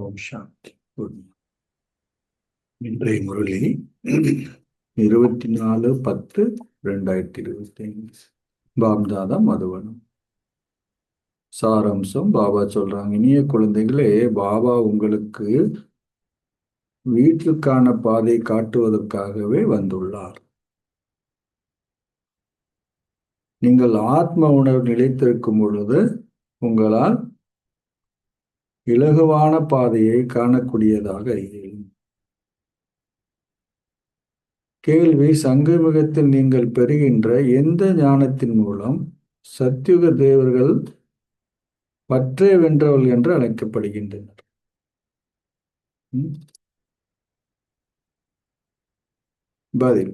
ஓம் சாந்தி. இன்றைய முரளி 24/10/2025. பாப்தாதா மதுவனம். சாராம்சம் பாபா சொல்றாங்க, இனிய குழந்தைகளே, பாபா உங்களுக்கு வீட்டுக்கான பாதை காட்டுவதற்காகவே வந்துள்ளார். நீங்கள் ஆத்ம உணர்வு நிலைத்திருக்கும் பொழுது உங்களால் இலகுவான பாதையை காணக்கூடியதாக இருக்கும். கேள்வி: சங்கமிகத்தில் நீங்கள் பெறுகின்ற எந்த ஞானத்தின் மூலம் சத்யுக தேவர்கள் பற்றே வென்றவர்கள் என்று அழைக்கப்படுகின்றனர்? பதில்: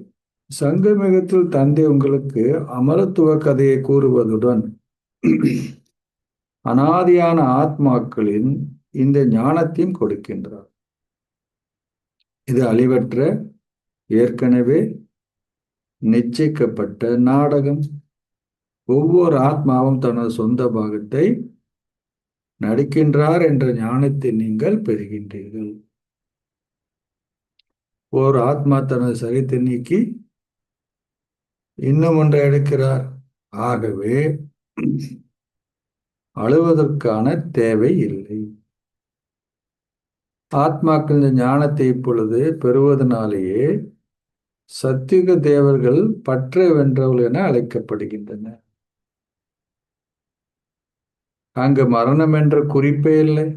சங்கமிகத்தில் தந்தை உங்களுக்கு அமரத்துவ கதையை கூறுவதுடன் அனாதியான ஆத்மாக்களின் இந்த ஞானத்தையும் கொடுக்கின்றார். இது அழிவற்ற, ஏற்கனவே நிச்சயிக்கப்பட்ட நாடகம். ஒவ்வொரு ஆத்மாவும் தனது சொந்த பாகத்தை நடிக்கின்றார் என்ற ஞானத்தை நீங்கள் பெறுகின்றீர்கள். ஓர் ஆத்மா தனது சரீரத்தை நீக்கி இன்னும் ஒன்றை எடுக்கிறார். ஆகவே அழுவதற்கான தேவை இல்லை. ஆத்மாக்கள் இந்த ஞானத்தை இப்பொழுது பெறுவதனாலேயே சத்யுக தேவர்கள் பற்றை வென்றவர்கள் என அழைக்கப்படுகின்றனர். அங்கு மரணம் என்ற குறிப்பே இல்லை.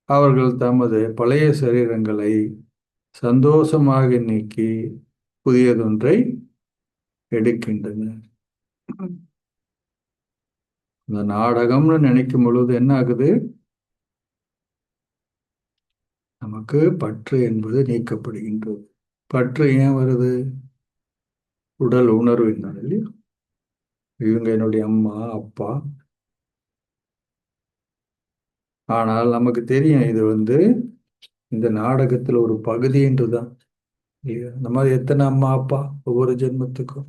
அவர்கள் தமது பழைய சரீரங்களை சந்தோஷமாக நீக்கி புதியதொன்றை எடுக்கின்றனர். இந்த நாடகம்னு நினைக்கும் பொழுது என்ன ஆகுது? நமக்கு பற்று என்பது நீக்கப்படுகின்றது. பற்று ஏன் வருது? உடல் உணர்வினால் இல்லையா? இவங்க என்னுடைய அம்மா அப்பா. ஆனால் நமக்கு தெரியும் இது இந்த நாடகத்தில் ஒரு பகுதி என்றுதான். இந்த மாதிரி எத்தனை அம்மா அப்பா ஒவ்வொரு ஜென்மத்துக்கும்.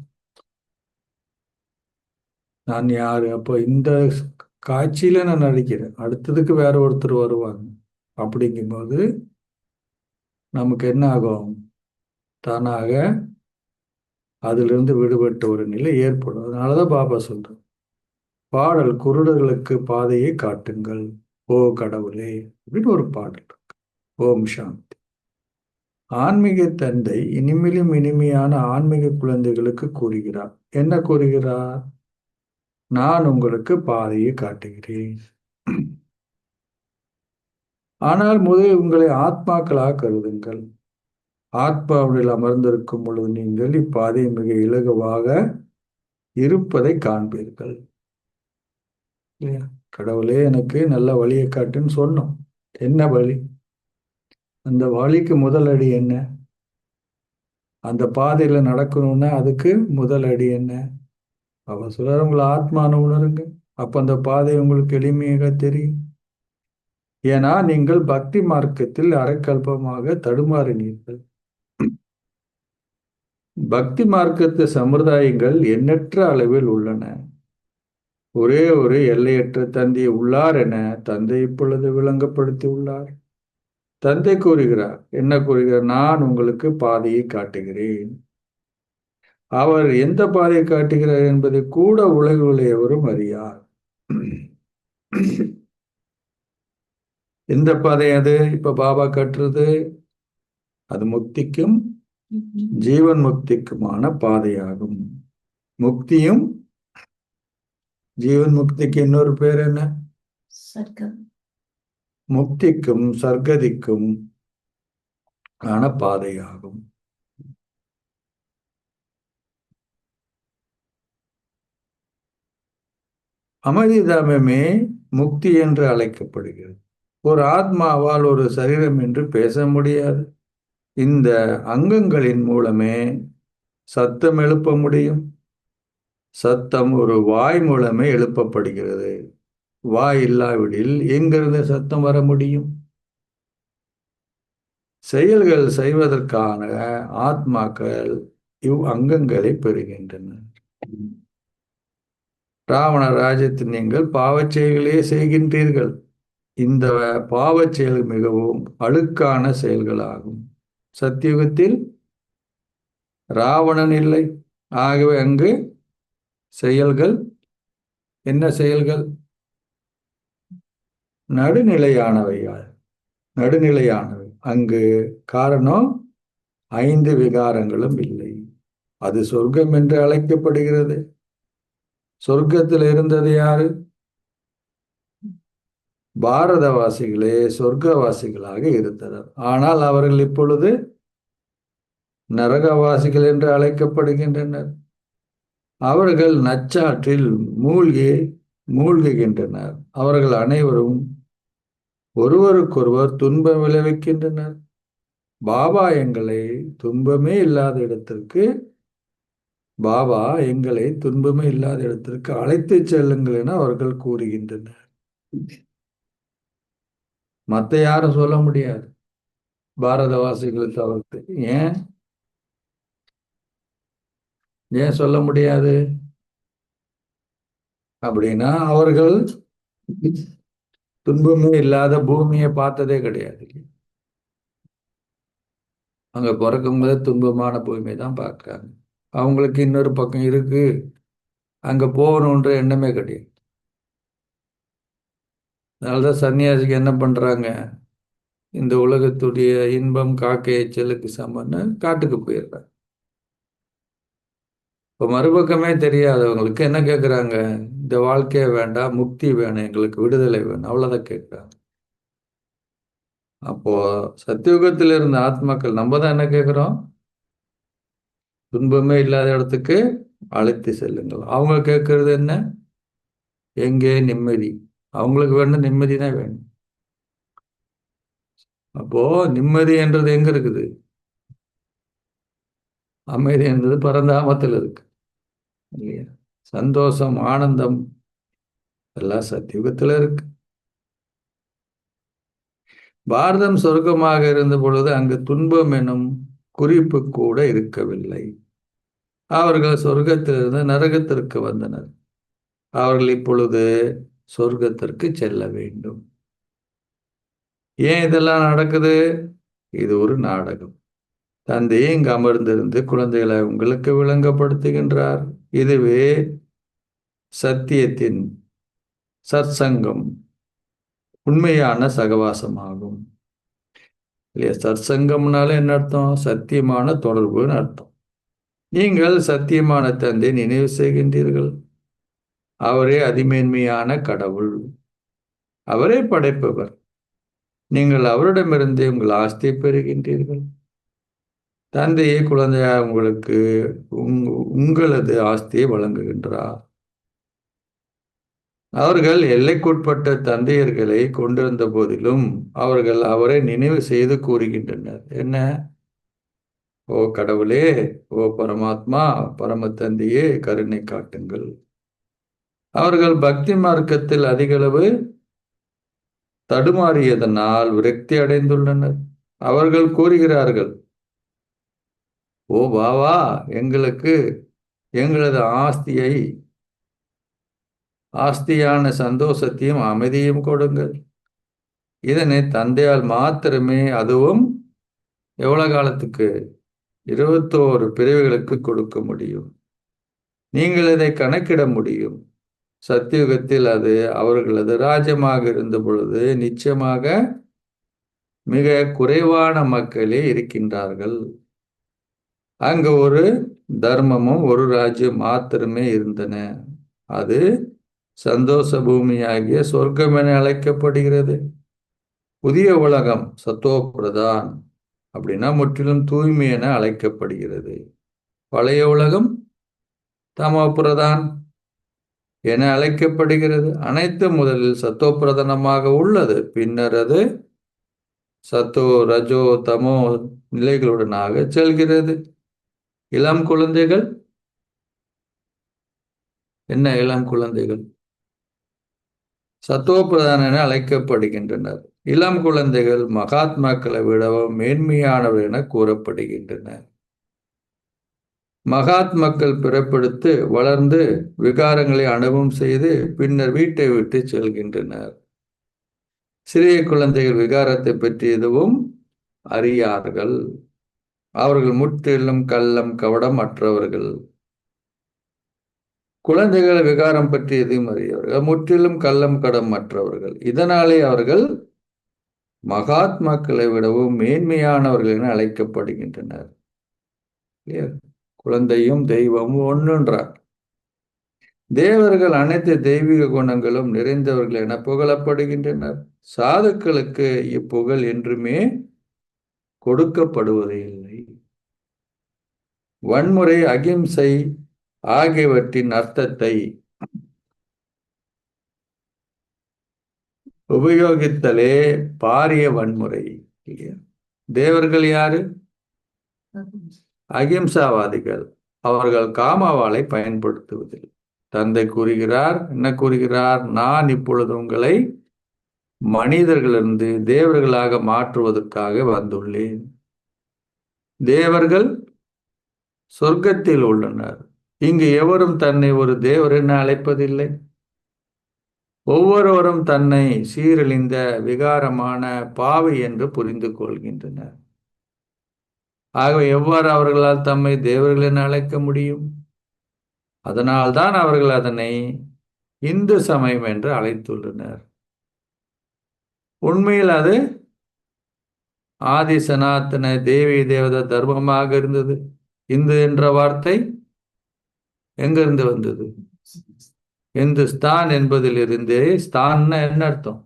நான் யாரு? அப்போ இந்த காட்சியில நான் நடிக்கிறேன், அடுத்ததுக்கு வேற ஒருத்தர் வருவாங்க. அப்படிங்கும்போது நமக்கு என்ன ஆகும்? தானாக அதிலிருந்து விடுபட்ட ஒரு நிலை ஏற்படும். அதனாலதான் பாபா சொல்றேன், பாடல் குருடர்களுக்கு பாதையை காட்டுங்கள் ஓ கடவுளே அப்படின்னு ஒரு பாடல் இருக்கு. ஓம் சாந்தி. ஆன்மீக தந்தை இனிமையிலும் இனிமையான ஆன்மீக குழந்தைகளுக்கு கூறுகிறார். என்ன கூறுகிறார்? நான் உங்களுக்கு பாதையை காட்டுகிறேன். ஆனால் முதலில் உங்களை ஆத்மாக்களாக கருதுங்கள். ஆத்மாவில் அமர்ந்திருக்கும் பொழுது நீங்கள் இப்பாதை மிக இலகுவாக இருப்பதை காண்பீர்கள். கடவுளே எனக்கு நல்ல வழியை காட்டுன்னு சொன்னோம். என்ன வழி? அந்த வழிக்கு முதல் அடி என்ன? அந்த பாதையில நடக்கணும்னா அதுக்கு முதல் அடி என்ன? அவ சொல்ற உங்களை ஆத்மான உணருங்க. அப்ப அந்த பாதை உங்களுக்கு எளிமையாக தெரியும். ஏன்னா நீங்கள் பக்தி மார்க்கத்தில் அரைக்கல்பமாக தடுமாறினீர்கள். பக்தி மார்க்கத்து சம்பிரதாயங்கள் எண்ணற்ற அளவில் உள்ளன. ஒரே ஒரு எல்லையற்ற தந்தை உள்ளார் என தந்தை இப்பொழுது விளங்கப்படுத்தி உள்ளார். தந்தை கூறுகிறார், என்ன கூறுகிறார்? நான் உங்களுக்கு பாதையை காட்டுகிறேன். அவர் எந்த பாதையை காட்டுகிறார் என்பதை கூட உலகில் எவரும் அறியார். எந்த பாதை அது? இப்ப பாபா கட்டுறது அது முக்திக்கும் ஜீவன் முக்திக்குமான பாதையாகும். முக்தியும் ஜீவன் முக்திக்கு இன்னொரு பேர் என்ன? சர்க்கம். முக்திக்கும் சர்க்கதிக்கும் ஆன பாதையாகும். அமைதிதாமே முக்தி என்று அழைக்கப்படுகிறது. ஒரு ஆத்மாவால் ஒரு சரீரம் என்று பேச முடியாது. இந்த அங்கங்களின் மூலமே சத்தம் எழுப்ப முடியும். சத்தம் ஒரு வாய் மூலமே எழுப்பப்படுகிறது. வாய் இல்லாவிடில் எங்கிருந்து சத்தம் வர முடியும்? செயல்கள் செய்வதற்கான ஆத்மாக்கள் இவ் அங்கங்களை பெறுகின்றன. ராவண ராஜ்யத்தில் நீங்கள் பாவச் செயல்களே செய்கின்றீர்கள். இந்த பாவச் செயல் மிகவும் அழுக்கான செயல்களாகும். சத்தியுகத்தில் ராவணன் இல்லை. ஆகவே அங்கு செயல்கள் என்ன செயல்கள்? நடுநிலையானவையால் நடுநிலையானவை. அங்கு காரணம், 5 விகாரங்களும் இல்லை. அது சொர்க்கம் என்று அழைக்கப்படுகிறது. சொர்க்கத்தில் இருந்தது யாரு? பாரதவாசிகளே சொர்க்கவாசிகளாக இருந்தனர். ஆனால் அவர்கள் இப்பொழுது நரகவாசிகள் என்று அழைக்கப்படுகின்றனர். அவர்கள் நச்சாற்றில் மூழ்குகின்றனர். அவர்கள் அனைவரும் ஒருவருக்கொருவர் துன்பம் விளைவிக்கின்றனர். பாபா எங்களை துன்பமே இல்லாத இடத்திற்கு பாபா எங்களை துன்பமே இல்லாத இடத்திற்கு அழைத்து செல்லுங்கள் என அவர்கள் கூறுகின்றனர். மற்ற யாரும் சொல்ல முடியாது, பாரதவாசிகளை தவிர்த்து. ஏன் ஏன் சொல்ல முடியாது அப்படின்னா, அவர்கள் துன்பமே இல்லாத பூமியை பார்த்ததே கிடையாது. அங்க பிறக்கும் போதே துன்பமான பூமியை தான் பார்க்குறாங்க. அவங்களுக்கு இன்னொரு பக்கம் இருக்கு, அங்க போகணுன்ற எண்ணமே கிடையாது. அதனாலதான் சன்னியாசிக்கு என்ன பண்றாங்க, இந்த உலகத்துடைய இன்பம் காக்கை எச்சலுக்கு சமன்னு காட்டுக்கு போயிடுறாங்க. இப்போ மறுபக்கமே தெரியாதவங்களுக்கு என்ன கேட்குறாங்க? இந்த வாழ்க்கையே வேண்டாம், முக்தி வேணும், எங்களுக்கு விடுதலை வேணும், அவ்வளோதான் கேட்குறாங்க. அப்போ சத்தியுகத்தில் இருந்த ஆத்மாக்கள் நம்ம தான் என்ன கேட்குறோம்? துன்பமே இல்லாத இடத்துக்கு அழைத்து செல்லுங்கள். அவங்க கேட்கறது என்ன? எங்கே நிம்மதி. அவங்களுக்கு வேணும் நிம்மதி தான் வேணும். அப்போ நிம்மதி என்றது எங்க இருக்குது? அமைதி என்றது பரந்தாமத்தில் இருக்கு இல்லையா? சந்தோஷம், ஆனந்தம் எல்லாம் சத்தியுகத்தில் இருக்கு. பாரதம் சொர்க்கமாக இருந்த பொழுது அங்கு துன்பம் எனும் குறிப்பு கூட இருக்கவில்லை. அவர்கள் சொர்க்கத்திலிருந்து நரகத்திற்கு வந்தனர். அவர்கள் இப்பொழுது சொர்க்கத்திற்கு செல்ல வேண்டும். ஏன் இதெல்லாம் நடக்குது? இது ஒரு நாடகம். தந்தையே இங்கு அமர்ந்திருந்து குழந்தைகளை உங்களுக்கு விளங்கப்படுத்துகின்றார். இதுவே சத்தியத்தின் சற்சங்கம், உண்மையான சகவாசமாகும் இல்லையா? சற்சங்கம்னால என்ன அர்த்தம்? சத்தியமான தொடர்புன்னு அர்த்தம். நீங்கள் சத்தியமான தந்தை நினைவு செய்கின்றீர்கள். அவரே அதிமேன்மையான கடவுள். அவரே படைப்பவர். நீங்கள் அவரிடமிருந்து உங்கள் ஆஸ்தியை பெறுகின்றீர்கள். தந்தையே குழந்தையா உங்களுக்கு உங்களது ஆஸ்தியை வழங்குகின்றார். அவர்கள் எல்லைக்குட்பட்ட தந்தையர்களை கொண்டிருந்த போதிலும் அவர்கள் அவரை நினைவு செய்து கூறுகின்றனர். என்ன? ஓ கடவுளே, ஓ பரமாத்மா, பரம தந்தையே, கருணை காட்டுங்கள். அவர்கள் பக்தி மார்க்கத்தில் அதிகளவு தடுமாறியதனால் விரக்தி அடைந்துள்ளனர். அவர்கள் கூறுகிறார்கள், ஓ பாவா, எங்களுக்கு எங்களது ஆஸ்தியான சந்தோஷத்தையும் அமைதியும் கொடுங்கள். இதனை தந்தையால் மாத்திரமே, அதுவும் எவ்வளவு காலத்துக்கு? 21 பிறவிகளுக்கு கொடுக்க முடியும். நீங்கள் இதை கணக்கிட முடியும். சத்தியுகத்தில் அது அவர்களது ராஜ்யமாக இருந்த பொழுது நிச்சயமாக மிக குறைவான மக்களே இருக்கின்றார்கள். அங்கு ஒரு தர்மமும் ஒரு ராஜ்யம் மாத்திரமே இருந்தன. அது சந்தோஷ பூமியாகிய சொர்க்கம் என அழைக்கப்படுகிறது. புதிய உலகம் சத்தோ பிரதான் அப்படின்னா முற்றிலும் தூய்மை என அழைக்கப்படுகிறது. பழைய உலகம் தமோ பிரதான் என அழைக்கப்படுகிறது. அனைத்து முதலில் சத்தோ பிரதானமாக உள்ளது, பின்னர் அது சத்தோ ரஜோ தமோ நிலைகளுடனாக செல்கிறது. இளம் குழந்தைகள் என்ன? இளம் குழந்தைகள் சத்தோ பிரதான என அழைக்கப்படுகின்றனர். இளம் குழந்தைகள் மகாத்மாக்களை விடவும் மேன்மையானவர் என கூறப்படுகின்றனர். மகாத்மாக்கள் பிறப்பெடுத்து வளர்ந்து விகாரங்களை அனுபவம் செய்து பின்னர் வீட்டை விட்டு செல்கின்றனர். சிறிய குழந்தைகள் விகாரத்தை பற்றி எதுவும் அறியார்கள். அவர்கள் முற்றிலும் கள்ளம் கவடம் அற்றவர்கள். குழந்தைகள் விகாரம் பற்றி எதையும் அறியவர்கள், முற்றிலும் கள்ளம் கடம் அற்றவர்கள். இதனாலே அவர்கள் மகாத்மாக்களை விடவும் மேன்மையானவர்கள் என அழைக்கப்படுகின்றனர். குழந்தையும் தெய்வமும் ஒன்றுன்றார். தேவர்கள் அனைத்து தெய்வீக குணங்களும் நிறைந்தவர்கள் என புகழப்படுகின்றனர். சாதுக்களுக்கு இப்புகழ் என்றுமே கொடுக்கப்படுவது இல்லை. வன்முறை, அகிம்சை ஆகியவற்றின் அர்த்தத்தை உபயோகித்தலே பாரிய வன்முறை. தேவர்கள் யாரு? அகிம்சாவாதிகள். அவர்கள் காமவாளை பயன்படுத்துவதில்லை. தந்தை கூறுகிறார், என்ன கூறுகிறார்? நான் இப்பொழுது உங்களை மனிதர்களிலிருந்து தேவர்களாக மாற்றுவதற்காக வந்துள்ளேன். தேவர்கள் சொர்க்கத்தில் உள்ளனர். இங்கு எவரும் தன்னை ஒரு தேவர் என அழைப்பதில்லை. ஒவ்வொருவரும் தன்னை சீரழிந்த விகாரமான பாவி என்று புரிந்து கொள்கின்றனர். ஆகவே எவ்வாறு அவர்களால் தம்மை தேவர்கள் என அழைக்க முடியும்? அதனால்தான் அவர்கள் அதனை இந்து சமயம் என்று அழைத்துள்ளனர். உண்மையில் அது ஆதி சனாத்தன தேவி தேவத தர்மமாக இருந்தது. இந்து என்ற வார்த்தை எங்கிருந்து வந்தது? இந்துஸ்தான் என்பதில் இருந்தே. ஸ்தான்னா என்ன அர்த்தம்?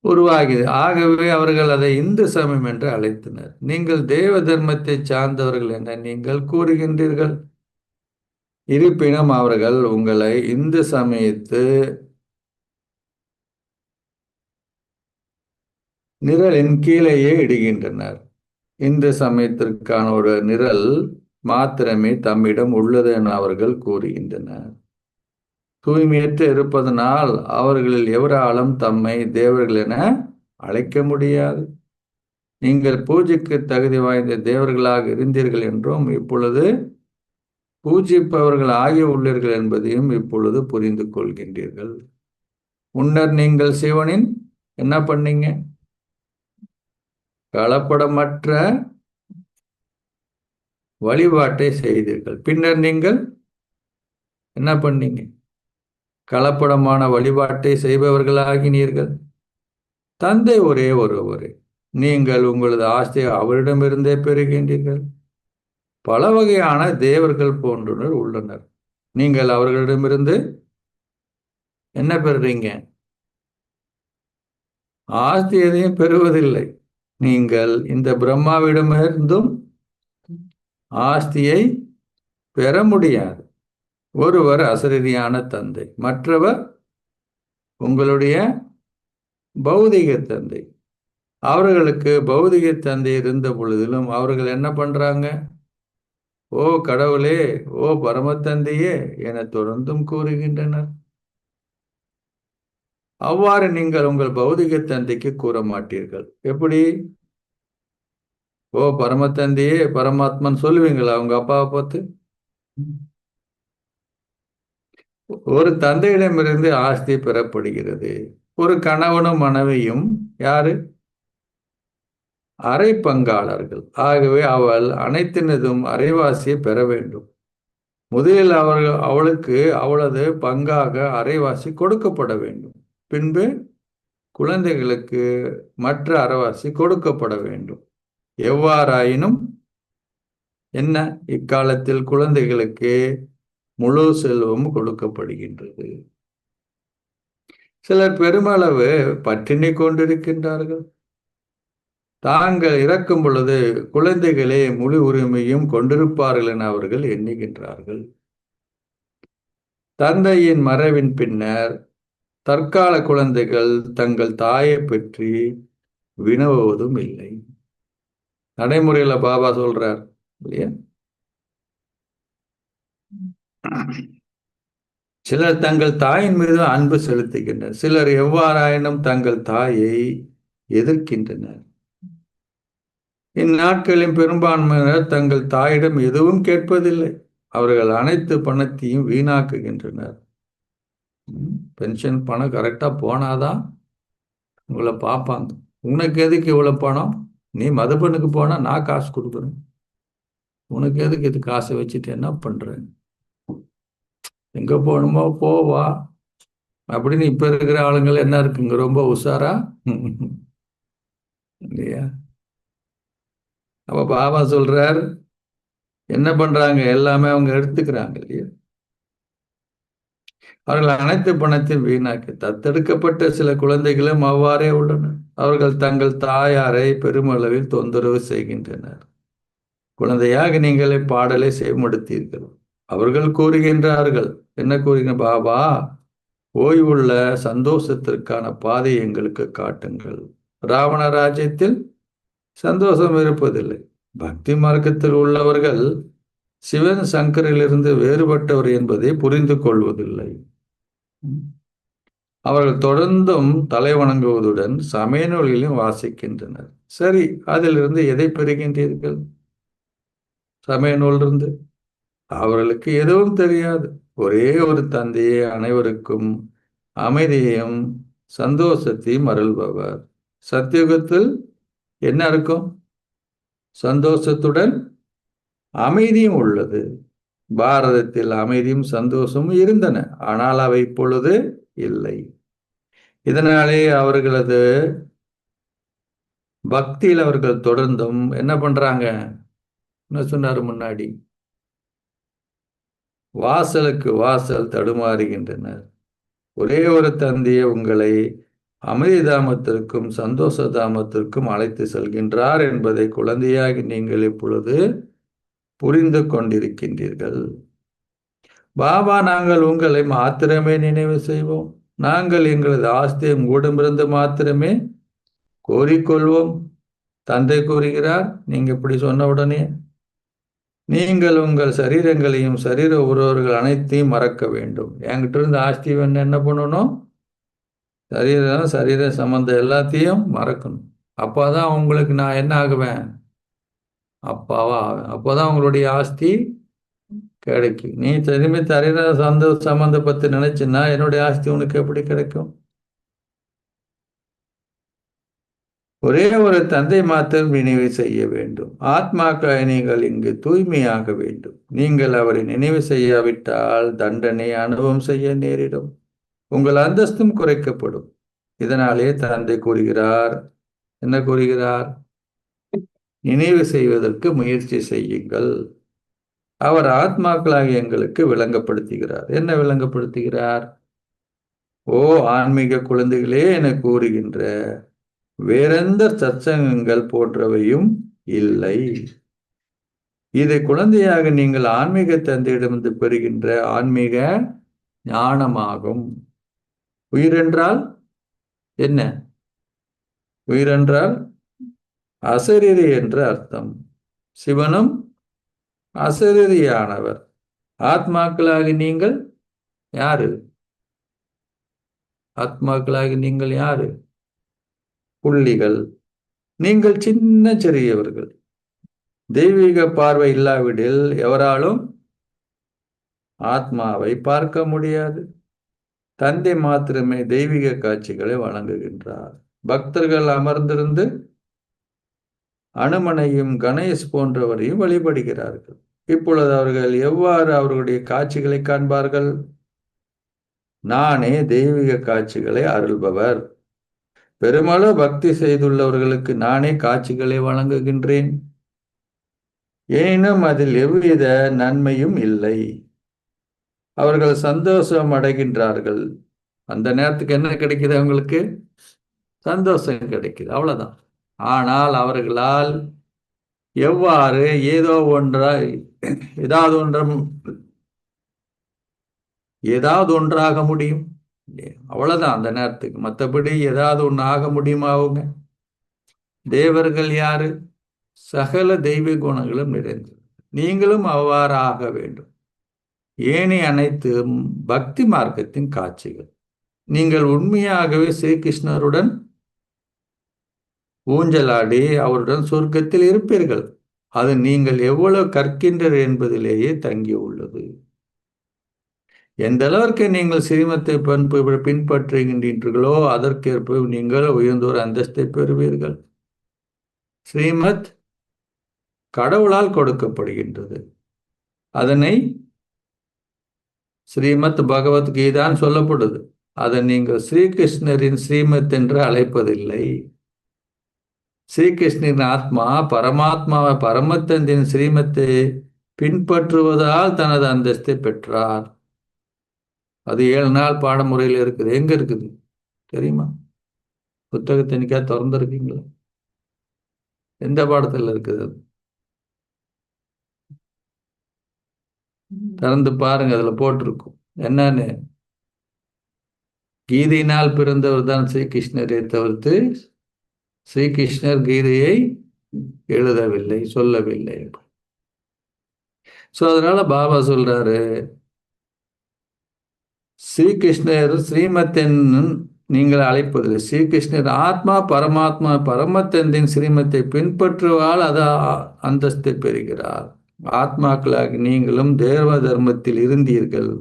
உருவாகியது. ஆகவே அவர்கள் அதை இந்து சமயம் என்று அழைத்தனர். நீங்கள் தேவ தர்மத்தை சார்ந்தவர்கள் என நீங்கள் கூறுகின்றீர்கள். இருப்பினும் அவர்கள் உங்களை இந்து சமயத்து நிழலின் கீழேயே இடுகின்றனர். இந்து சமயத்திற்கான ஒரு நிழல் மாத்திரமே தம்மிடம் உள்ளது என அவர்கள் கூறுகின்றனர். தூய்மையற்று இருப்பதனால் அவர்களில் எவராலும் தம்மை தேவர்கள் என அழைக்க முடியாது. நீங்கள் பூஜைக்கு தகுதி வாய்ந்த தேவர்களாக இருந்தீர்கள் என்றும் இப்பொழுது பூஜிப்பவர்கள் ஆகிய உள்ளீர்கள் என்பதையும் இப்பொழுது புரிந்து கொள்கின்றீர்கள். முன்னர் நீங்கள் சிவனின் என்ன பண்ணீங்க? கலப்படமற்ற வழிபாட்டை செய்தீர்கள். பின்னர் நீங்கள் என்ன பண்ணீங்க? கலப்படமான வழிபாட்டை செய்பவர்களாகினீர்கள். தந்தை ஒரே ஒருவரே. நீங்கள் உங்களது ஆஸ்தியை அவரிடமிருந்தே பெறுகின்றீர்கள். பல வகையான தேவர்கள் போன்றனர் உள்ளனர். நீங்கள் அவர்களிடமிருந்து என்ன பெறுறீங்க? ஆஸ்தி எதையும் பெறுவதில்லை. நீங்கள் இந்த பிரம்மாவிடமிருந்தும் ஆஸ்தியை பெற முடியாது. ஒருவர் அசரீரியான தந்தை, மற்றவர் உங்களுடைய பௌதிக தந்தை. அவர்களுக்கு பௌதிக தந்தை இருந்த பொழுதிலும் அவர்கள் என்ன பண்றாங்க? ஓ கடவுளே, ஓ பரமத்தந்தையே என தொடர்ந்தும் கூறுகின்றனர். அவ்வாறு நீங்கள் உங்கள் பௌதிக தந்தைக்கு கூற மாட்டீர்கள். எப்படி? ஓ பரமத்தந்தையே, பரமாத்மன் சொல்லுவீங்களா உங்க அப்பாவை பார்த்து? ஒரு தந்தையிடமிருந்து ஆஸ்தி பெறப்படுகிறது. ஒரு கணவனும் மனைவியும் யாரு? அரை பங்காளர்கள். ஆகவே அவள் அனைத்தினதும் அரைவாசியை பெற வேண்டும். முதலில் அவளுக்கு அவளது பங்காக அரைவாசி கொடுக்கப்பட வேண்டும். பின்பு குழந்தைகளுக்கு மற்ற அரைவாசி கொடுக்கப்பட வேண்டும். எவ்வாறாயினும் என்ன, இக்காலத்தில் குழந்தைகளுக்கு முழு செல்வம் கொடுக்கப்படுகின்றது. சிலர் பெருமளவு பட்டினி கொண்டிருக்கின்றார்கள். தாங்கள் இறக்கும் பொழுது குழந்தைகளே முழு உரிமையும் கொண்டிருப்பார்கள் என அவர்கள் எண்ணுகின்றார்கள். தந்தையின் மறைவின் பின்னர் தற்கால குழந்தைகள் தங்கள் தாயை பற்றி வினவுவதும் இல்லை. நடைமுறையில பாபா சொல்றார் இல்லையா? சிலர் தங்கள் தாயின் மீது அன்பு செலுத்துகின்றனர். சிலர் எவ்வாறாயினும் தங்கள் தாயை எதிர்க்கின்றனர். இந்நாட்களின் பெரும்பான்மையினர் தங்கள் தாயிடம் எதுவும் கேட்பதில்லை. அவர்கள் அனைத்து பணத்தையும் வீணாக்குகின்றனர். பென்ஷன் பணம் கரெக்டாக போனாதான் உங்களை பார்ப்பாங்க. உனக்கு எதுக்கு இவ்வளோ பணம்? நீ மதுபனுக்கு போனால் நான் காசு கொடுக்குறேன். உனக்கு எதுக்கு இது காசை வச்சுட்டு என்ன பண்ற? எங்கே போகணுமோ போவா அப்படின்னு இப்போ இருக்கிற ஆளுங்கள் என்ன இருக்குங்க, ரொம்ப உஷாரா இல்லையா? அப்போ பாபா சொல்றார், என்ன பண்றாங்க? எல்லாமே அவங்க எடுத்துக்கிறாங்க இல்லையா? அவர்கள் அனைத்து பணத்தையும் வீணாக்கி தத்தெடுக்கப்பட்ட சில குழந்தைகளும் அவ்வாறே உள்ளனர். அவர்கள் தங்கள் தாயாரை பெருமளவில் தொந்தரவு செய்கின்றனர். குழந்தையாக நீங்களே பாடலை செய்முடுத்தீர்கள். அவர்கள் கூறுகின்றார்கள், என்ன கூறுகின்ற பாபா, ஓய்வுள்ள சந்தோஷத்திற்கான பாதை எங்களுக்கு காட்டுங்கள். ராவண ராஜ்யத்தில் சந்தோஷம் இருப்பதில்லை. பக்தி மார்க்கத்தில் உள்ளவர்கள் சிவன் சங்கரிலிருந்து வேறுபட்டவர் என்பதை புரிந்து கொள்வதில்லை. அவர்கள் தொடர்ந்தும் தலை வணங்குவதுடன் சமய நூல்களையும் வாசிக்கின்றனர். சரி, அதிலிருந்து எதை பெறுகின்றீர்கள்? சமய நூலிருந்து அவர்களுக்கு எதுவும் தெரியாது. ஒரே ஒரு தந்தையே அனைவருக்கும் அமைதியையும் சந்தோஷத்தையும் அருள்பவர். சத்தியுகத்தில் என்ன இருக்கும்? சந்தோஷத்துடன் அமைதியும் உள்ளது. பாரதத்தில் அமைதியும் சந்தோஷமும் இருந்தன, ஆனால் அவை இப்பொழுது இல்லை. இதனாலே அவர்களது பக்தியில் அவர்கள் தொடர்ந்தும் என்ன பண்றாங்க? என்ன சொன்னாரு முன்னாடி? வாசலுக்கு வாசல் தடுமாறுகின்றனர். ஒரே ஒரு தந்தையே உங்களை அமைதி தாமத்திற்கும் சந்தோஷ தாமத்திற்கும் அழைத்து செல்கின்றார் என்பதை குழந்தையாகி நீங்கள் இப்பொழுது புரிந்து கொண்டிருக்கின்றீர்கள். பாபா, நாங்கள் உங்களை மாத்திரமே நினைவு செய்வோம். நாங்கள் எங்களது ஆஸ்தியை உங்களிடமிருந்து மாத்திரமே கோரிக்கொள்வோம். தந்தை கூறுகிறார், நீங்க இப்படி சொன்ன உடனே நீங்கள் உங்கள் சரீரங்களையும் சரீர உறவுகள் அனைத்தையும் மறக்க வேண்டும். என்கிட்ட இருந்து ஆஸ்தி வேணும், என்ன பண்ணணும்? சரீர சம்பந்தம் எல்லாத்தையும் மறக்கணும். அப்போதான் உங்களுக்கு நான் என்ன ஆகுவேன்? அப்பாவா ஆவேன். அப்போதான் உங்களுடைய ஆஸ்தி கிடைக்கும். நீ திரும்பி சரீர சம்பந்தப்பட்டு நினைச்சுன்னா என்னுடைய ஆஸ்தி உனக்கு எப்படி கிடைக்கும்? ஒரே ஒரு தந்தை மாத்திரம் நினைவு செய்ய வேண்டும். ஆத்மாக்களை நீங்கள் இங்கு தூய்மையாக வேண்டும். நீங்கள் அவரை நினைவு செய்யாவிட்டால் தண்டனை அனுபவம் செய்ய நேரிடும். உங்கள் அந்தஸ்தும் குறைக்கப்படும். இதனாலே தந்தை கூறுகிறார், என்ன கூறுகிறார்? நினைவு செய்வதற்கு முயற்சி செய்யுங்கள். அவர் ஆத்மாக்களாக எங்களுக்கு விளங்கப்படுத்துகிறார். என்ன விளங்கப்படுத்துகிறார்? ஓ ஆன்மீக குழந்தைகளே என கூறுகின்ற வேறெந்த சத்சங்கங்கள் போன்றவையும் இல்லை. இது குழந்தையாக நீங்கள் ஆன்மீக தந்தையிடமிருந்து பெறுகின்ற ஆன்மீக ஞானமாகும். உயிரென்றால் என்ன? உயிரென்றால் அசரீரி என்ற அர்த்தம். சிவனும் அசரீரியானவர். ஆத்மாக்களாகி நீங்கள் யாரு? ஆத்மாக்களாகி நீங்கள் யாரு? புள்ளிகள். நீங்கள் சின்ன சிறியவர்கள். தெய்வீக பார்வை இல்லாவிடில் எவராலும் ஆத்மாவை பார்க்க முடியாது. தந்தை மாத்திரமே தெய்வீக காட்சிகளை வழங்குகின்றார். பக்தர்கள் அமர்ந்திருந்து அனுமனையும் கணேஷ் போன்றவரையும் வழிபடுகிறார்கள். இப்பொழுது அவர்கள் எவ்வாறு அவர்களுடைய காட்சிகளை காண்பார்கள்? நானே தெய்வீக காட்சிகளை அருள்பவர். பெருமளவு பக்தி செய்துள்ளவர்களுக்கு நானே காட்சிகளை வழங்குகின்றேன். எனினும் அதில் எவ்வித நன்மையும் இல்லை. அவர்கள் சந்தோஷம் அடைகின்றார்கள். அந்த நேரத்துக்கு என்ன கிடைக்குது? அவங்களுக்கு சந்தோஷம் கிடைக்குது, அவ்வளவுதான். ஆனால் அவர்களால் எவ்வாறு ஏதாவது ஒன்றாக முடியும்? அவ்வளவுதான் அந்த நேரத்துக்கு. மற்றபடி ஏதாவது ஒன்று ஆக முடியுமா? அவங்க தேவர்கள் யாரு? சகல தெய்வ குணங்களும் நிறைந்தது. நீங்களும் அவ்வாறு ஆக வேண்டும். ஏனைய அனைத்தும் பக்தி மார்க்கத்தின் காட்சிகள். நீங்கள் உண்மையாகவே ஸ்ரீகிருஷ்ணருடன் ஊஞ்சலாடி அவருடன் சொர்க்கத்தில் இருப்பீர்கள். அது நீங்கள் எவ்வளவு கற்கின்றீர்கள் என்பதிலேயே தங்கி உள்ளது. எந்த அளவிற்கு நீங்கள் ஸ்ரீமத்தை பின்பற்றுகின்றீர்களோ அதற்கேற்ப நீங்கள் உயர்ந்தோர் அந்தஸ்தை பெறுவீர்கள். ஸ்ரீமத் கடவுளால் கொடுக்கப்படுகின்றது. அதனை ஸ்ரீமத் பகவத்கீதான் சொல்லப்படுது. அதை நீங்கள் ஸ்ரீகிருஷ்ணரின் ஸ்ரீமத் என்று அழைப்பதில்லை. ஸ்ரீகிருஷ்ணரின் ஆத்மா பரமாத்மாவை பரமத்தந்தின் ஸ்ரீமத்தை பின்பற்றுவதால் தனது அந்தஸ்தை பெற்றார். அது 7 நாள் பாடமுறையில் இருக்குது. எங்க இருக்குது தெரியுமா? புத்தகத்தை இன்னைக்கா திறந்துருக்கீங்களா? எந்த பாடத்தில் இருக்குது? அது திறந்து பாருங்க, அதுல போட்டிருக்கும் என்னன்னு. கீதையினால் பிறந்தவர் தான் ஸ்ரீகிருஷ்ணரை தவிர்த்து ஸ்ரீகிருஷ்ணர் கீதையை எழுதவில்லை, சொல்லவில்லை. சோ அதனால பாபா சொல்றாரு, ஸ்ரீகிருஷ்ணர் ஸ்ரீமத்தின் நீங்கள் அழைப்பதில்லை. ஸ்ரீகிருஷ்ணர் ஆத்மா பரமாத்மா பரமத்தந்தின் ஸ்ரீமத்தை பின்பற்றுவால் அது அந்தஸ்தை பெறுகிறார். ஆத்மாக்களாக நீங்களும் தேவ தர்மத்தில் இருந்தீர்கள்.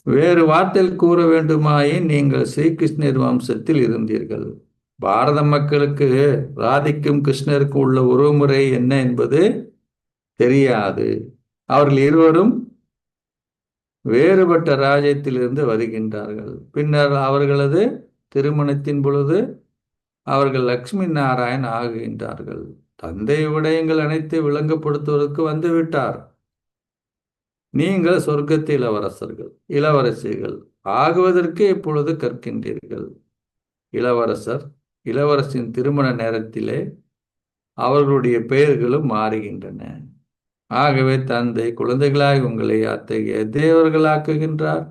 வேறு வார்த்தையில் கூற வேண்டுமாயின் நீங்கள் ஸ்ரீகிருஷ்ணர் வம்சத்தில் இருந்தீர்கள். பாரத மக்களுக்கு ராதிக்கும் கிருஷ்ணருக்கும் உள்ள உறவுமுறை என்ன என்பது தெரியாது. அவர்கள் இருவரும் வேறுபட்ட ராஜ்யத்திலிருந்து வருகின்றார்கள். பின்னர் அவர்களது திருமணத்தின் பொழுது அவர்கள் லக்ஷ்மி நாராயண் ஆகுகின்றார்கள். தந்தை விடயங்கள் அனைத்து விளங்கப்படுத்துவதற்கு வந்துவிட்டார். நீங்கள் சொர்க்கத்து இளவரசர்கள், இளவரசிகள் ஆகுவதற்கு இப்பொழுது கற்கின்றீர்கள். இளவரசர் இளவரசின் திருமண நேரத்திலே அவர்களுடைய பெயர்களும் மாறுகின்றன. ஆகவே தந்தை குழந்தைகளாய் உங்களை அத்தகைய தேவர்களாக்குகின்றார்.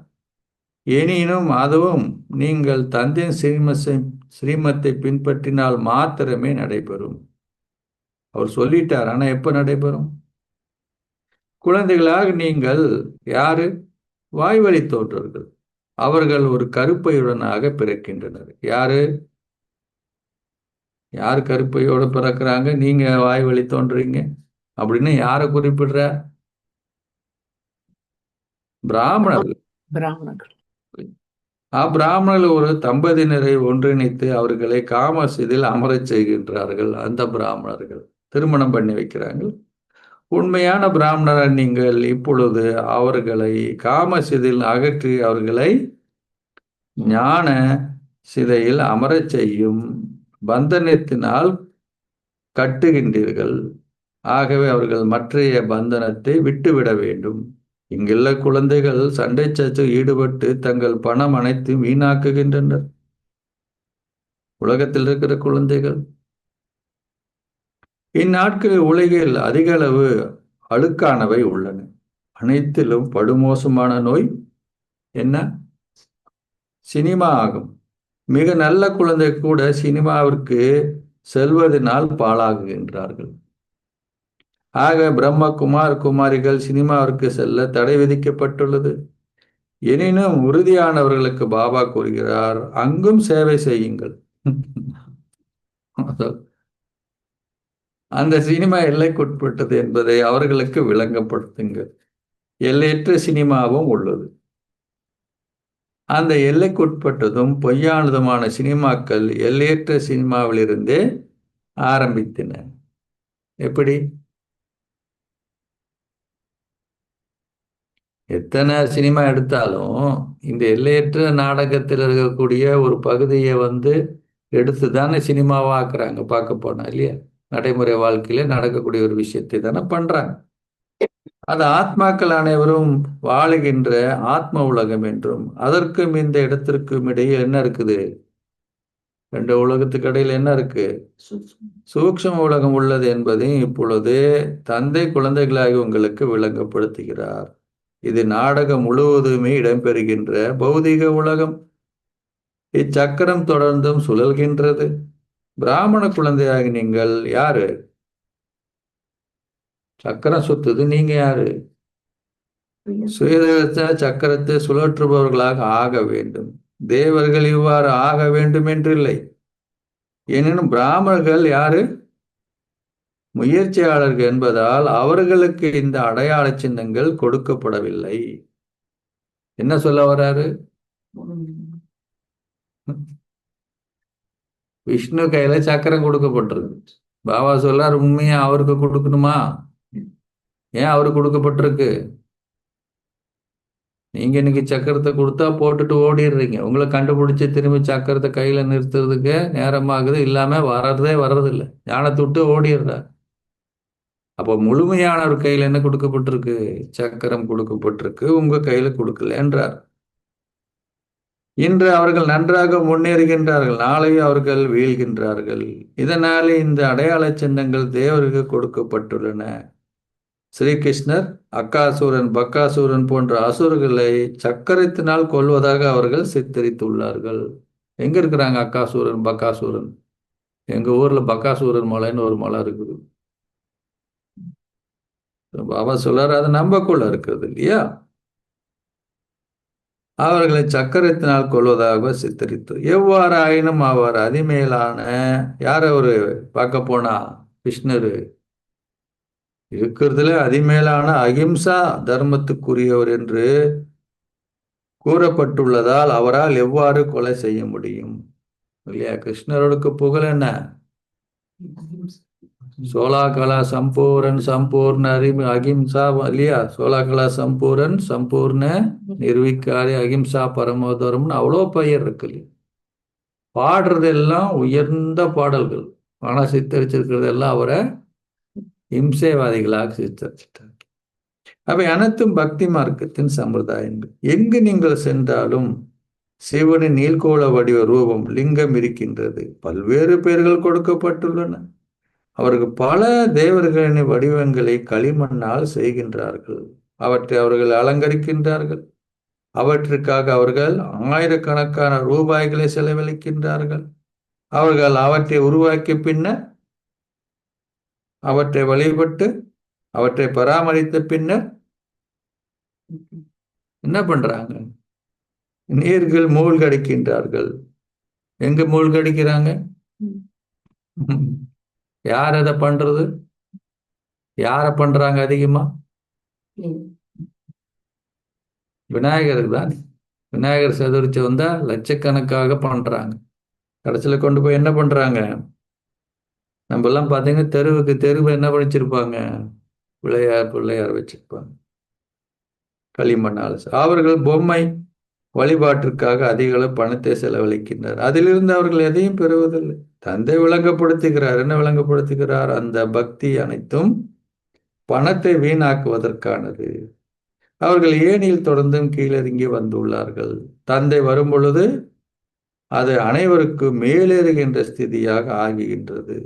எனினும் அதுவும் நீங்கள் தந்தையின் ஸ்ரீமத்தை பின்பற்றினால் மாத்திரமே நடைபெறும். அவர் சொல்லிட்டார், ஆனா எப்ப நடைபெறும்? குழந்தைகளாக நீங்கள் யாரு? வாய்வழி தோன்றர்கள். அவர்கள் ஒரு கருப்பையுடனாக பிறக்கின்றனர். யாரு யார் கருப்பையோட பிறக்கிறாங்க? நீங்க வாய்வழி தோன்றீங்க அப்படின்னு யாரை குறிப்பிடுற? பிராமணர்கள். பிராமணர்கள் ஒரு தம்பதியினரை ஒன்றிணைத்து அவர்களை காமசிதில் அமரச் செய்கின்றார்கள். அந்த பிராமணர்கள் திருமணம் பண்ணி வைக்கிறாங்க. உண்மையான பிராமணரை நீங்கள் இப்பொழுது அவர்களை காமசிதில் அகற்றி அவர்களை ஞான சிதையில் அமரச் செய்யும் பந்தனத்தினால் கட்டுகின்றீர்கள். ஆகவே அவர்கள் மற்றைய பந்தனத்தை விட்டுவிட வேண்டும். இங்குள்ள குழந்தைகள் சண்டை சர்ச்சையில் ஈடுபட்டு தங்கள் பணம் அனைத்தும் வீணாக்குகின்றனர். உலகத்தில் இருக்கிற குழந்தைகள் இந்நாட்களில் உலகில் அதிக அளவு அழுக்கானவை உள்ளன. அனைத்திலும் படுமோசமான நோய் என்ன? சினிமா ஆகும். மிக நல்ல குழந்தை கூட சினிமாவிற்கு செல்வதனால் பாழாகுகின்றார்கள். ஆக பிரம்மகுமார் குமாரிகள் சினிமாவிற்கு செல்ல தடை விதிக்கப்பட்டுள்ளது. எனினும் உறுதியானவர்களுக்கு பாபா கூறுகிறார், அங்கும் சேவை செய்யுங்கள். அந்த சினிமா எல்லைக்குட்பட்டது என்பதை அவர்களுக்கு விளங்கப்படுத்துங்கள். எல்லையற்ற சினிமாவும் உள்ளது. அந்த எல்லைக்குட்பட்டதும் பொய்யானதுமான சினிமாக்கள் எல்லையற்ற சினிமாவிலிருந்தே ஆரம்பித்தன. எப்படி? எத்தனை சினிமா எடுத்தாலும் இந்த எல்லையற்ற நாடகத்தில் இருக்கக்கூடிய ஒரு பகுதியை எடுத்து தானே சினிமாவாக்குறாங்க. பார்க்க போனா இல்லையா? நடைமுறை வாழ்க்கையில நடக்கக்கூடிய ஒரு விஷயத்தை தானே பண்றாங்க. அது ஆத்மாக்கள் அனைவரும் வாழுகின்ற ஆத்ம உலகம் என்றும் அதற்கும் இந்த இடத்திற்கும் இடையே என்ன இருக்குது? 2 உலகத்துக்கு இடையில் என்ன இருக்கு? சூக்ஷ்ம உலகம் உள்ளது என்பதையும் இப்பொழுது தந்தை குழந்தைகளாகி உங்களுக்கு விளங்கப்படுத்துகிறார். இது நாடகம் முழுவதுமே இடம்பெறுகின்ற பௌதிக உலகம். இச்சக்கரம் தொடர்ந்தும் சுழல்கின்றது. பிராமண குழந்தையாகி நீங்கள் யாரு? சக்கரம் சுத்துது, நீங்க யாரு? சுயதேச சக்கரத்தை சுழற்றுபவர்களாக ஆக வேண்டும். தேவர்கள் இவ்வாறு ஆக வேண்டும் என்றில்லை. எனினும் பிராமணர்கள் யாரு? முயற்சியாளர்கள் என்பதால் அவர்களுக்கு இந்த அடையாள சின்னங்கள் கொடுக்கப்படவில்லை. என்ன சொல்ல வர்றாரு? விஷ்ணு கையில சக்கரம் கொடுக்கப்பட்டிருக்கு. பாபா சொல்றாரு, உண்மையா அவருக்கு கொடுக்கணுமா? ஏன் அவருக்கு கொடுக்கப்பட்டிருக்கு? நீங்க இன்னைக்கு சக்கரத்தை கொடுத்தா போட்டுட்டு ஓடிடுறீங்க. உங்களை கண்டுபிடிச்சு திரும்பி சக்கரத்தை கையில நிறுத்துறதுக்கு நேரமாகுது, இல்லாம வர்றதில்லை. ஞானத்தை விட்டு ஓடிடுறார். அப்போ முழுமையான ஒரு கையில என்ன கொடுக்கப்பட்டிருக்கு? சக்கரம் கொடுக்கப்பட்டிருக்கு, உங்க கையில கொடுக்கலன்றார். இன்று அவர்கள் நன்றாக முன்னேறுகின்றார்கள், நாளை அவர்கள் வீழ்கின்றார்கள். இதனாலே இந்த அடையாள சின்னங்கள் தேவருக்கு கொடுக்கப்பட்டுள்ளன. ஸ்ரீகிருஷ்ணர் அக்காசூரன், பக்காசூரன் போன்ற அசுரர்களை சக்கரத்தினால் கொல்வதாக அவர்கள் சித்தரித்துள்ளார்கள். எங்க இருக்கிறாங்க அக்காசூரன், பக்காசூரன்? எங்க ஊர்ல பக்காசூரன் மலைன்னு ஒரு மலை இருக்குது. பாபா சொல்றாரு, அது நம்பக்குள்ள இருக்கிறது இல்லையா? அவர்களை சக்கரத்தினால் கொள்வதாக சித்தரித்து, எவ்வாறு ஆயினும் அவர் அதிமேலான, யார ஒரு பார்க்க போனா கிருஷ்ணரு இருக்கிறதுல அதிமேலான அகிம்சா தர்மத்துக்குரியவர் என்று கூறப்பட்டுள்ளதால் அவரால் எவ்வாறு கொலை செய்ய முடியும்? இல்லையா? கிருஷ்ணருக்கு புகழ் என்ன? சோலாகலா சம்பூரன் சம்பூர்ண அகிம்சா, இல்லையா? சோலாகலா சம்பூரன் சம்பூர்ண நிர்விகாரி அகிம்சா பரமோதரம்னு அவ்வளோ பெயர் இருக்கு இல்லையா? பாடுறதெல்லாம் உயர்ந்த பாடல்கள். ஆனா சித்தரிச்சிருக்கிறது எல்லாம் அவரை இம்சைவாதிகளாக சித்தரிச்சிட்டார். அவை அனைத்தும் பக்தி மார்க்கத்தின் சம்பிரதாயங்கள். எங்கு நீங்கள் சென்றாலும் சிவனின் நீள்கோள வடிவ ரூபம் லிங்கம் இருக்கின்றது. பல்வேறு பெயர்கள் கொடுக்கப்பட்டுள்ளன. அவருக்கு பல தேவர்களின் வடிவங்களை களிமண்ணால் செய்கின்றார்கள். அவற்றை அவர்கள் அலங்கரிக்கின்றார்கள். அவற்றுக்காக அவர்கள் ஆயிரக்கணக்கான ரூபாய்களை செலவழிக்கின்றார்கள். அவர்கள் அவற்றை உருவாக்கிய பின்னர் அவற்றை வழிபட்டு அவற்றை பராமரித்த பின்னர் என்ன பண்றாங்க? நீர்கள் மூழ்கடிக்கின்றார்கள். எங்க மூழ்கடிக்கிறாங்க? யார் அதை பண்றது? யார பண்றாங்க அதிகமா? விநாயகருக்கு தான். விநாயகர் சதுர்த்தி வந்தா லட்சக்கணக்காக பண்றாங்க. கடைசியில கொண்டு போய் என்ன பண்றாங்க? நம்ம எல்லாம் பாத்தீங்கன்னா தெருவுக்கு தெருவு என்ன பண்ணிச்சிருப்பாங்க? பிள்ளையார் வச்சிருப்பாங்க களிமண்ணால். அவர்கள் பொம்மை வழிபாட்டிற்காக அதிக அளவு பணத்தை செலவழிக்கின்றனர். அதிலிருந்து அவர்கள் எதையும் பெறுவதில்லை. தந்தை விளங்கப்படுத்துகிறார். என்ன விளங்கப்படுத்துகிறார்? அந்த பக்தி அனைத்தும் பணத்தை வீணாக்குவதற்கானது. அவர்கள் ஏனியில் தொடர்ந்தும் கீழிறங்கி வந்துள்ளார்கள். தந்தை வரும் பொழுது அது அனைவருக்கும் மேலேறுகின்ற ஸ்திதியாக ஆகின்றது.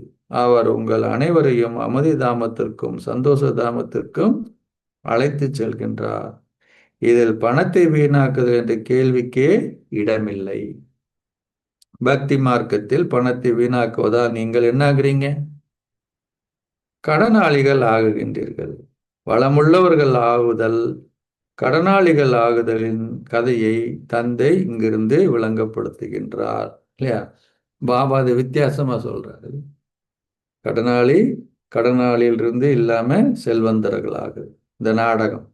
அவர் உங்கள் அனைவரையும் அமைதி தாமத்திற்கும் சந்தோஷ தாமத்திற்கும் அழைத்து செல்கின்றார். இதில் பணத்தை வீணாக்குது என்ற கேள்விக்கே இடமில்லை. பக்தி மார்க்கத்தில் பணத்தை வீணாக்குவதால் நீங்கள் என்ன ஆகுறீங்க? கடனாளிகள் ஆகுகின்றீர்கள். வளமுள்ளவர்கள் ஆகுதல், கடனாளிகள் ஆகுதலின் கதையை தந்தை இங்கிருந்து விளங்கப்படுத்துகின்றார் இல்லையா? பாபா அது வித்தியாசமா சொல்றாரு. கடனாளியிலிருந்து இல்லாம செல்வந்தர்களாக இந்த நாடகம்.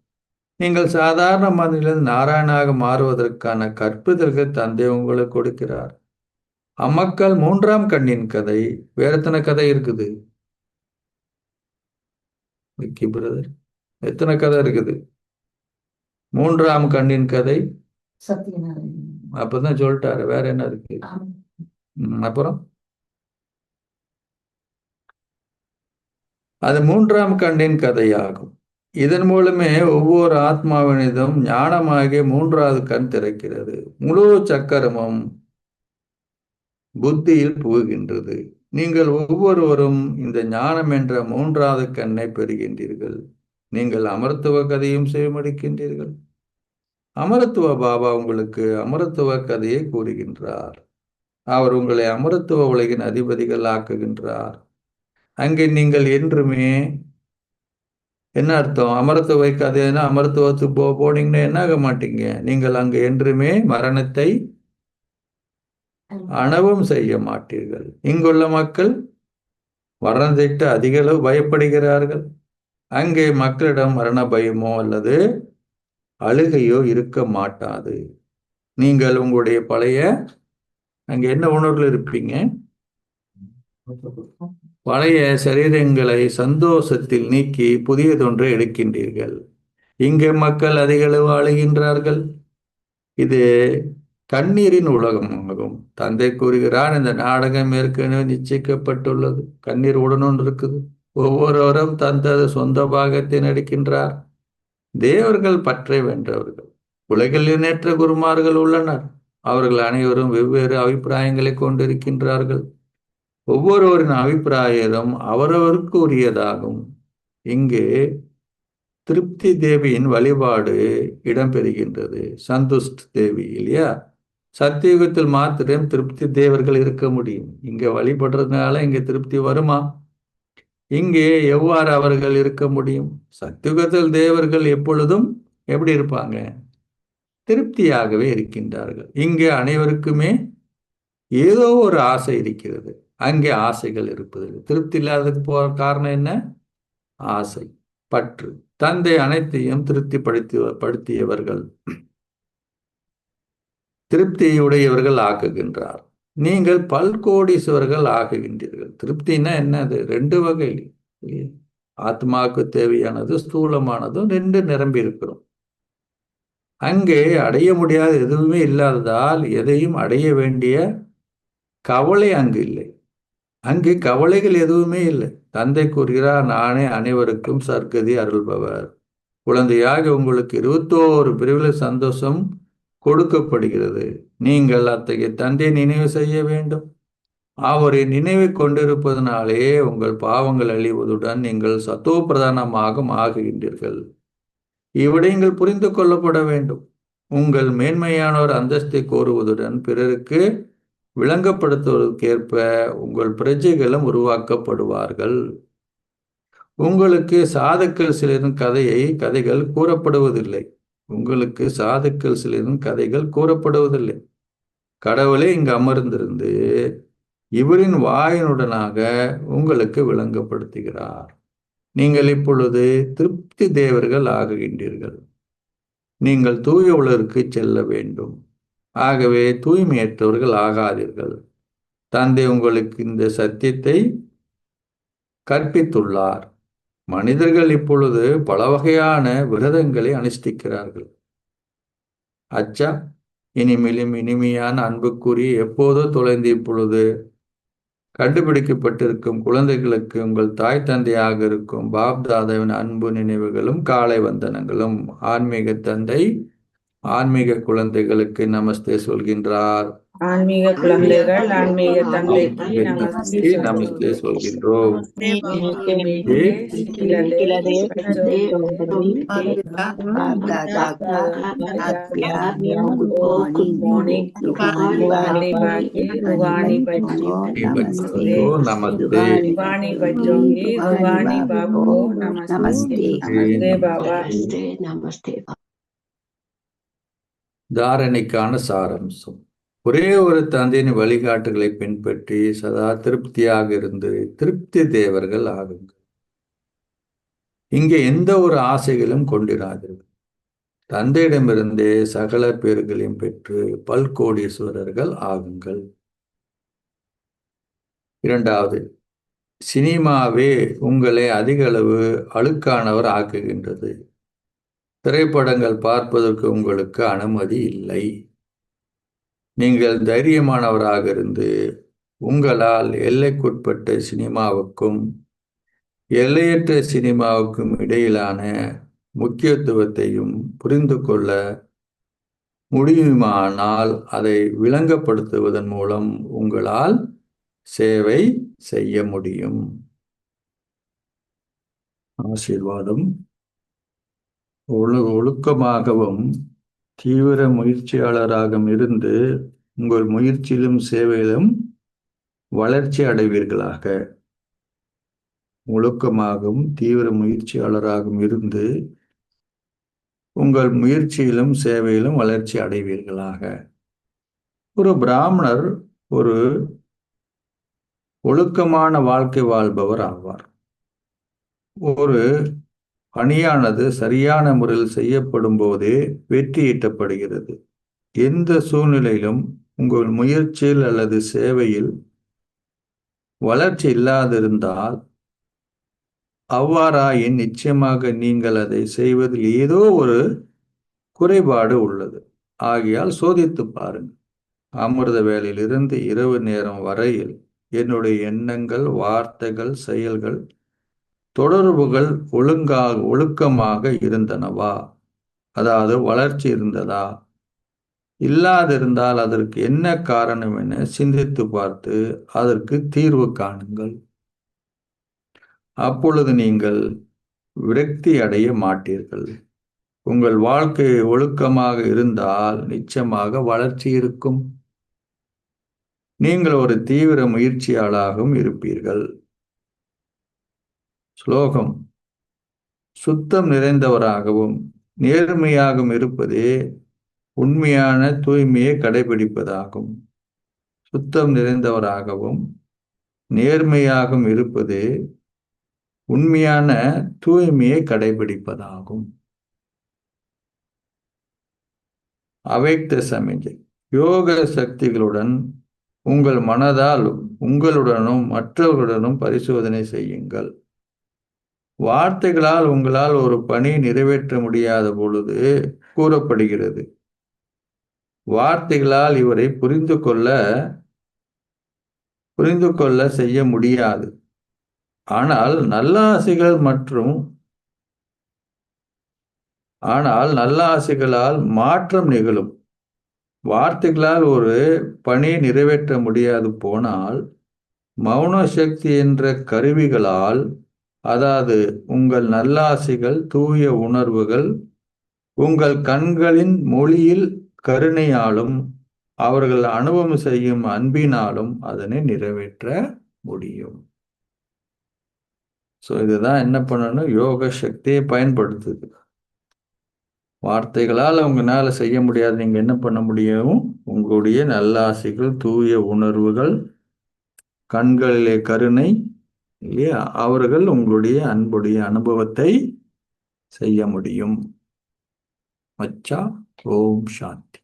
நீங்கள் சாதாரண மனிதனிலிருந்து நாராயணாக மாறுவதற்கான கற்பிதழ்கள் தந்தை உங்களுக்கு கொடுக்கிறார். அம்மக்கள் மூன்றாம் கண்ணின் கதை. வேற எத்தனை கதை இருக்குது விக்கி பிரதர்? எத்தனை கதை இருக்குது? மூன்றாம் கண்ணின் கதை அப்பதான் சொல்லிட்டாரு. வேற என்ன இருக்கு? அப்புறம் அது மூன்றாம் கண்ணின் கதையாகும். இதன் மூலமே ஒவ்வொரு ஆத்மாவினதும் ஞானமாகிய மூன்றாவது கண் திறக்கிறது. முழு சக்கரமும் புத்தியில் புகுகின்றது. நீங்கள் ஒவ்வொருவரும் இந்த ஞானம் என்ற மூன்றாவது கண்ணை பெறுகின்றீர்கள். நீங்கள் அமரத்துவ கதையும் செய்யமடிக்கின்றீர்கள். அமரத்துவ பாபா உங்களுக்கு அமரத்துவ கதையை கூறுகின்றார். அவர் உங்களை அமரத்துவ உலகின் அதிபதிகள் ஆக்குகின்றார். அங்கே நீங்கள் என்றுமே, என்ன அர்த்தம்? அமரத்துவ கதைன்னா அமரத்துவத்துக்கு போனீங்கன்னா என்ன ஆக மாட்டீங்க? நீங்கள் அங்கு என்றுமே மரணத்தை அணவும் செய்ய மாட்டீர்கள். இங்குள்ள மக்கள் மரணத்திட்டு அதிக அளவு பயப்படுகிறார்கள். அங்கே மக்களிடம் மரண பயமோ அல்லது அழுகையோ இருக்க மாட்டாது. நீங்கள் உங்களுடைய பழைய அங்க என்ன உணர்வுல இருப்பீங்க? பழைய சரீரங்களை சந்தோஷத்தில் நீக்கி புதியதொன்றை எடுக்கின்றீர்கள். இங்கே மக்கள் அதிகளவு அழுகின்றார்கள். இது கண்ணீரின் உலகமாகும். தந்தை கூறுகிறார், இந்த நாடகம் ஏற்கனவே நிச்சயிக்கப்பட்டுள்ளது. கண்ணீர் உடனொன்று இருக்குது. ஒவ்வொருவரும் தந்தது சொந்த பாகத்தை நடிக்கின்றார். தேவர்கள் பற்றை வென்றவர்கள். உலகில் எண்ணற்ற குருமார்கள் உள்ளனர். அவர்கள் அனைவரும் வெவ்வேறு அபிப்பிராயங்களை கொண்டிருக்கின்றார்கள். ஒவ்வொருவரின் அபிப்பிராயம் அவரவருக்கு உரியதாகும். இங்கு திருப்தி தேவியின் வழிபாடு இடம்பெறுகின்றது. சந்துஷ்ட் தேவி இல்லையா? சத்தியுகத்தில் மாத்திரம் திருப்தி தேவர்கள் இருக்க முடியும். இங்க வழிபடுறதுனால இங்க திருப்தி வருமா? இங்கே எவ்வாறு அவர்கள் இருக்க முடியும்? சத்தியுகத்தில் தேவர்கள் எப்பொழுதும் எப்படி இருப்பாங்க? திருப்தியாகவே இருக்கின்றார்கள். இங்கே அனைவருக்குமே ஏதோ ஒரு ஆசை இருக்கிறது. அங்கே ஆசைகள் இருப்பதில்லை. திருப்தி இல்லாததுக்கு போற காரணம் என்ன? ஆசை, பற்று. தந்தை அனைத்தையும் படுத்தியவர்கள், திருப்தியுடையவர்கள் ஆக்குகின்றார். நீங்கள் பல்கோடீஸ்வரர்கள் ஆகுகின்றீர்கள். திருப்தினா என்னது? ரெண்டு வகை. ஆத்மாவுக்கு தேவையானது ஸ்தூலமானதும் ரெண்டு நிரம்பி இருக்கிறோம். அங்கே அடைய முடியாத எதுவுமே இல்லாததால் எதையும் அடைய வேண்டிய கவலை அங்கு இல்லை. அங்கு கவலைகள் எதுவுமே இல்லை. தந்தை கூறுகிறார், நானே அனைவருக்கும் சர்க்கதி அருள்பவர். குழந்தையாக உங்களுக்கு 21 பிரிவில் சந்தோஷம் கொடுக்கப்படுகிறது. நீங்கள் அத்தகைய தந்தை நினைவு செய்ய வேண்டும். அவரை நினைவை கொண்டிருப்பதனாலே உங்கள் பாவங்கள் அழிவதுடன் நீங்கள் சத்தோ பிரதானமாக ஆகுகின்றீர்கள். இவ்விடயங்கள் புரிந்து கொள்ளப்பட வேண்டும். உங்கள் மேன்மையானோர் அந்தஸ்தை கோருவதுடன் பிறருக்கு விளங்கப்படுத்துவதற்கேற்ப உங்கள் பிரஜைகளும் உருவாக்கப்படுவார்கள். உங்களுக்கு சாதுக்கள் சிலரின் கதைகள் கூறப்படுவதில்லை. உங்களுக்கு சாதுக்கள் சிலரின் கதைகள் கூறப்படுவதில்லை. கடவுளே இங்கு அமர்ந்திருந்து இவரின் வாயினுடனாக உங்களுக்கு விளங்கப்படுத்துகிறார். நீங்கள் இப்பொழுது திருப்தி தேவர்கள் ஆகுகின்றீர்கள். நீங்கள் தூய உலகிற்கு செல்ல வேண்டும். ஆகவே தூய்மையற்றவர்கள் ஆகாதீர்கள். தந்தை உங்களுக்கு இந்த சத்தியத்தை கற்பித்துள்ளார். மனிதர்கள் இப்பொழுது பல வகையான விரதங்களை அனுஷ்டிக்கிறார்கள். அச்சா, இனிமேலும் இனிமையான அன்புக்குரிய எப்போதோ தொலைந்து இப்பொழுது கண்டுபிடிக்கப்பட்டிருக்கும் குழந்தைகளுக்கு உங்கள் தாய் தந்தையாக இருக்கும் பாப்தாதாவின் அன்பு நினைவுகளும் காலை வந்தனங்களும். ஆன்மீக தந்தை ஆன்மீக குழந்தைகளுக்கு நமஸ்தே சொல்கின்றார். ஆன்மீக குழந்தைகள் ஆன்மீக தந்தைக்கு நமஸ்தே சொல்கின்றோம். தாரணைக்கான சாராம்சம். ஒரே ஒரு தந்தையின் வழிகாட்டுகளை பின்பற்றி சதா திருப்தியாக இருந்து திருப்தி தேவர்கள் ஆகுங்கள். இங்கே எந்த ஒரு ஆசைகளும் கொண்டிராதீர்கள். தந்தையிடமிருந்தே சகல பேர்களையும் பெற்று பல்கோடீஸ்வரர்கள் ஆகுங்கள். இரண்டாவது, சினிமாவே உங்களை அதிக அளவு அழுக்கானவர் ஆக்குகின்றது. திரைப்படங்கள் பார்ப்பதற்கு உங்களுக்கு அனுமதி இல்லை. நீங்கள் தைரியமானவராக இருந்து உங்களால் எல்லைக்குட்பட்ட சினிமாவுக்கும் எல்லையற்ற சினிமாவுக்கும் இடையிலான முக்கியத்துவத்தையும் புரிந்து கொள்ள முடியுமானால் அதை விளங்கப்படுத்துவதன் மூலம் உங்களால் சேவை செய்ய முடியும். ஆசீர்வாதம். ஒழுக்கமாகவும் தீவிர முயற்சியாளராக இருந்து உங்கள் முயற்சியிலும் சேவையிலும் வளர்ச்சி அடைவீர்களாக. ஒழுக்கமாகவும் தீவிர முயற்சியாளராகவும் இருந்து உங்கள் முயற்சியிலும் சேவையிலும் வளர்ச்சி அடைவீர்களாக. ஒரு பிராமணர் ஒரு ஒழுக்கமான வாழ்க்கை வாழ்பவர் ஆவார். ஒரு பணியானது சரியான முறையில் செய்யப்படும் போதே வெற்றி ஈட்டப்படுகிறது. எந்த சூழ்நிலையிலும் உங்கள் முயற்சியில் அல்லது சேவையில் வளர்ச்சி இல்லாதிருந்தால், அவ்வாறாயின் நிச்சயமாக நீங்கள் அதை செய்வதில் ஏதோ ஒரு குறைபாடு உள்ளது. ஆகையால் சோதித்து பாருங்கள். அமிர்த வேளையிலிருந்து இரவு நேரம் வரையில் என்னுடைய எண்ணங்கள், வார்த்தைகள், செயல்கள், தொடர்புகள் ஒழுக்கமாக இருந்தனவா? அதாவது வளர்ச்சி இருந்ததா? இல்லாதிருந்தால் அதற்கு என்ன காரணம் என சிந்தித்து பார்த்து அதற்கு தீர்வு காணுங்கள். அப்பொழுது நீங்கள் விரக்தி அடைய மாட்டீர்கள். உங்கள் வாழ்க்கை ஒழுக்கமாக இருந்தால் நிச்சயமாக வளர்ச்சி இருக்கும். நீங்கள் ஒரு தீவிர முயற்சியாளராகவும் இருப்பீர்கள். ஸ்லோகம்: சுத்தம் நிறைந்தவராகவும் நேர்மையாகவும் இருப்பதே உண்மையான தூய்மையை கடைபிடிப்பதாகும். சுத்தம் நிறைந்தவராகவும் நேர்மையாகவும் இருப்பதே உண்மையான தூய்மையை கடைபிடிப்பதாகும். அவ்யக்த சமிஞ்சை: யோக சக்திகளுடன் உங்கள் மனதால் உங்களுடனும் மற்றவர்களுடனும் பரிசோதனை செய்யுங்கள். வார்த்தைகளால் உங்களால் ஒரு பணி நிறைவேற்ற முடியாத பொழுது கூறப்படுகிறது, வார்த்தைகளால் இவரை புரிந்து கொள்ள செய்ய முடியாது. ஆனால் நல்ல ஆசைகளால் மாற்றம் நிகழும். வார்த்தைகளால் ஒரு பணி நிறைவேற்ற முடியாது போனால், மௌன சக்தி என்ற கருவிகளால், அதாவது உங்கள் நல்லாசைகள், தூய உணர்வுகள், உங்கள் கண்களின் மொழியில் கருணையாலும் அவர்கள் அனுபவம் செய்யும் அன்பினாலும் அதனை நிறைவேற்ற முடியும். ஸோ இதுதான் என்ன பண்ணணும், யோக சக்தியை பயன்படுத்துது. வார்த்தைகளால் உங்களால செய்ய முடியாது. நீங்க என்ன பண்ண முடியும்? உங்களுடைய நல்லாசைகள், தூய உணர்வுகள், கண்களிலே கருணை இல்லையா, அவர்கள் உங்களுடைய அன்புடைய அனுபவத்தை செய்ய முடியும். அச்சா. ஓம் சாந்தி.